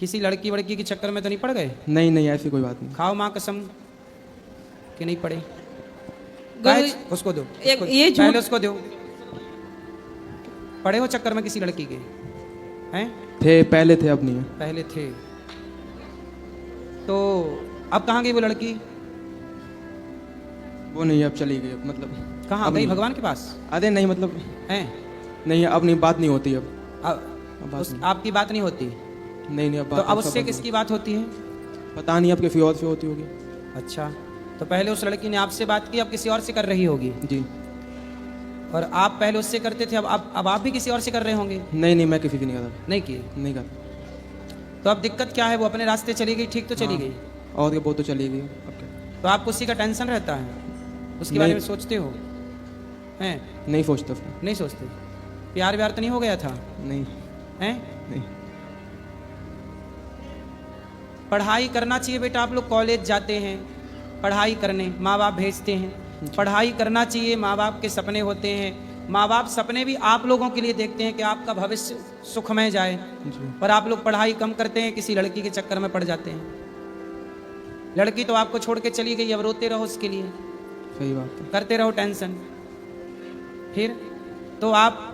किसी लड़की वड़की के चक्कर में तो नहीं पड़ गए? नहीं नहीं, ऐसी कोई बात नहीं। खाओ माँ कसम कि नहीं पड़े। उसको दो, ये पहले उसको दो। पड़े हो चक्कर में किसी लड़की के? हैं? थे, पहले थे, अब नहीं है। पहले थे। तो अब कहाँ गई वो लड़की? वो नहीं, अब चली गई। मतलब कहाँ अब गई? नहीं। भगवान के पास? अरे नहीं, मतलब हैं? नहीं, अब नहीं, बात नहीं होती अब बात नहीं। आपकी बात नहीं होती? नहीं नहीं, अब तो बात अब सब उससे बंद किसकी बात होती है? हो- पता नहीं, अब किसी और से होती होगी। अच्छा, तो पहले उस लड़की ने आपसे बात की, अब किसी और से कर रही होगी। जी। और आप पहले उससे करते थे, अब आप भी किसी और से कर रहे होंगे? नहीं नहीं, मैं किसी की नहीं करता। नहीं किए? नहीं करता। तो अब दिक्कत क्या है? वो अपने रास्ते चली गई, ठीक तो चली गई। और क्या, वो तो चली गई, अब क्या। तो आपको उसी का टेंशन रहता है? उसके नहीं। बारे में सोचते हो? हैं? नहीं सोचता फिर। नहीं सोचते? प्यार व्यार तो नहीं हो गया था? नहीं हैं? नहीं। पढ़ाई करना चाहिए बेटा। आप लोग कॉलेज जाते हैं पढ़ाई करने, माँ बाप भेजते हैं, पढ़ाई करना चाहिए। माँ बाप के सपने होते हैं, माँ बाप सपने भी आप लोगों के लिए देखते हैं कि आपका भविष्य सुखमय जाए। जी। पर आप लोग पढ़ाई कम करते हैं, किसी लड़की के चक्कर में पड़ जाते हैं। लड़की तो आपको छोड़ के चली गई, अब रोते रहो उसके लिए, सही बात है। करते रहो टेंशन। फिर तो आप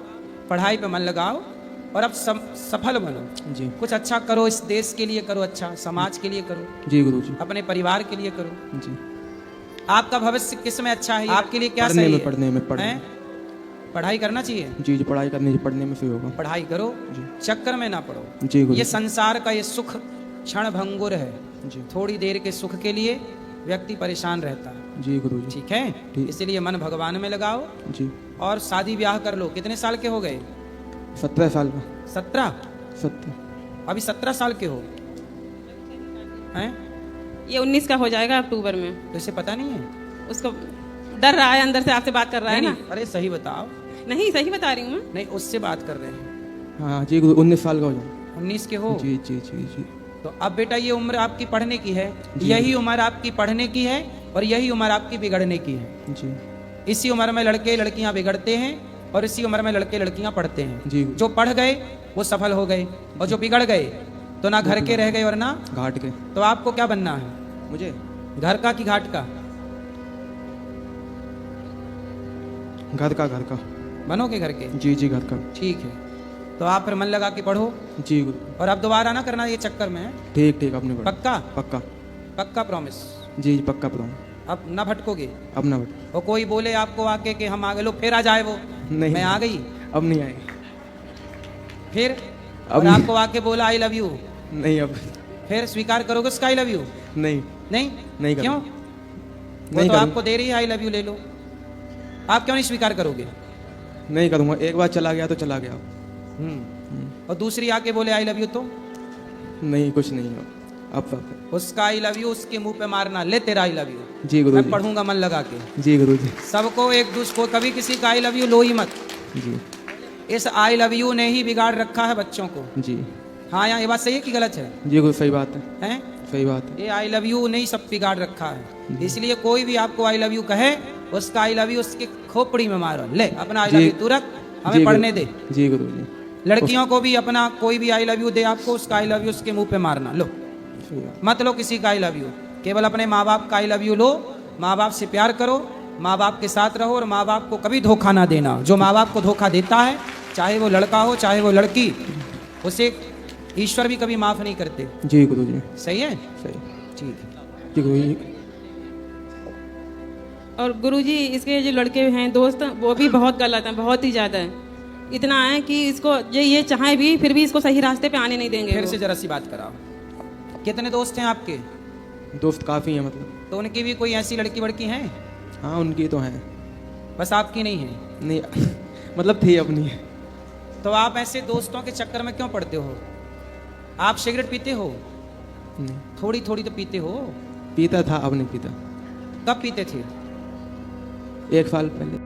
पढ़ाई पे मन लगाओ और अब सफल बनो। जी कुछ अच्छा करो, इस देश के लिए करो, अच्छा समाज के लिए करो, जी गुरु जी। अपने परिवार के लिए करो। जी। आपका भविष्य किस में अच्छा है? आपके लिए क्या पढ़ने सही में, है? पढ़ने में, पढ़ने हैं? में। पढ़ाई करना चाहिए। जी जी, पढ़ाई करनी चाहिए, पढ़ने में सही होगा। पढ़ाई करो, जी। चक्कर में ना पड़ो। जी गुरु ये जी। संसार का ये सुख क्षण भंगुर है। जी। थोड़ी देर के सुख के लिए व्यक्ति परेशान रहता है। जी गुरु जी। ठीक है, ठीक। इसीलिए मन भगवान में लगाओ जी। और शादी ब्याह कर लो। कितने साल के हो गए? 17 साल का। 17? 17। अभी 17 साल के हो हैं? ये 19 का हो जाएगा अक्टूबर में। तो इसे पता नहीं है? उसको डर रहा है, अंदर से आपसे बात कर रहा है नहीं, ना। नहीं, अरे सही बताओ। नहीं, सही बता रही हूँ मैं। नहीं, उससे बात कर रहे हैं। हाँ जी गुरु, 19 साल का हो जाऊँ। 19 के हो? जी जी जी जी। तो अब बेटा ये उम्र आपकी पढ़ने की है, जी। यही उम्र आपकी पढ़ने की है और यही उम्र आपकी बिगड़ने की है। जी इसी उम्र में लड़के लड़कियां बिगड़ते हैं और इसी उम्र में लड़के लड़कियां पढ़ते हैं। जी। जो पढ़ गए वो सफल हो गए और जो बिगड़ गए तो ना घर के रह गए और ना घाट के। तो आपको क्या बनना है? मुझे घर का कि घाट का? घर का, घर का। बनोगे घर के? जी जी, घर का। ठीक है, तो आप फिर मन लगा के पढ़ो जी गुरु। और अब दोबारा ना करना ये चक्कर में। ठीक ठीक, अपने पढ़ा। पक्का? पक्का। पक्का प्रॉमिस? जी जी, पक्का पढ़ाऊँ। अब ना भटकोगे? अब ना बट। और कोई बोले आपको आके कि हम आ गए, लो फिर आ जाए वो नहीं, मैं आ गई, अब नहीं आएगी। फिर अब और नहीं। आपको आके बोला आई लव यू, नहीं, अब फिर स्वीकार करोगे उसका आई लव यू? नहीं। नहीं? नहीं क्यों? करूँ। वो नहीं तो करूँ। आपको दे रही है आई लव यू, ले लो। आप क्यों नहीं स्वीकार करोगे? नहीं करूँगा, एक बार चला गया तो चला गया। और दूसरी आके बोले आई लव यू तो नहीं, कुछ नहीं हो। अब उसका आई लव यू उसके मुंह पे मारना, ले तेरा आई लव यू। जी गुरु मैं जी। पढ़ूंगा मन लगा के। जी गुरु जी। सबको एक दूसरे को कभी किसी का आई लव यू लो ही मत। जी इस आई लव यू ने ही बिगाड़ रखा है बच्चों को। जी हाँ, यहाँ ये बात सही है कि गलत है? जी गुरु, सही बात है। हैं? सही बात है। ये आई लव यू नहीं सब बिगाड़ रखा है। इसलिए कोई भी आपको आई लव यू कहे, उसका आई लव यू उसके खोपड़ी में मारो। ले अपना आई लव यू तू रख, हमें जी पढ़ने गुरु। दे। जी गुरु जी। लड़कियों को भी अपना कोई भी आई लव यू दे आपको, उसका आई लव यू उसके मुंह पे मारना। लो सही बात। मत लो किसी का आई लव यू, केवल अपने माँ बाप का आई लव यू लो। माँ बाप से प्यार करो, माँ बाप के साथ रहो और माँ बाप को कभी धोखा ना देना। जो माँ बाप को धोखा देता है, चाहे वो लड़का हो चाहे वो लड़की, उसे ईश्वर भी कभी माफ नहीं करते। जी गुरु जी। सही है? सही। ठीक है। जी गुरु जी। और गुरुजी, इसके जो लड़के हैं दोस्त, वो भी बहुत गलत हैं, बहुत ही ज़्यादा है। इतना है कि इसको ये चाहे भी फिर भी इसको सही रास्ते पे आने नहीं देंगे। फिर वो। से जरा सी बात कराओ। कितने दोस्त हैं आपके? दोस्त काफ़ी हैं मतलब। तो उनकी भी कोई ऐसी लड़की वड़की हैं? हाँ, उनकी तो हैं। बस आपकी नहीं है? नहीं मतलब थी, अपनी है। तो आप ऐसे दोस्तों के चक्कर में क्यों पड़ते हो? आप सिगरेट पीते हो? नहीं, थोड़ी थोड़ी तो पीते हो। पीता था, अब नहीं पीता। कब पीते थे? 1 साल पहले।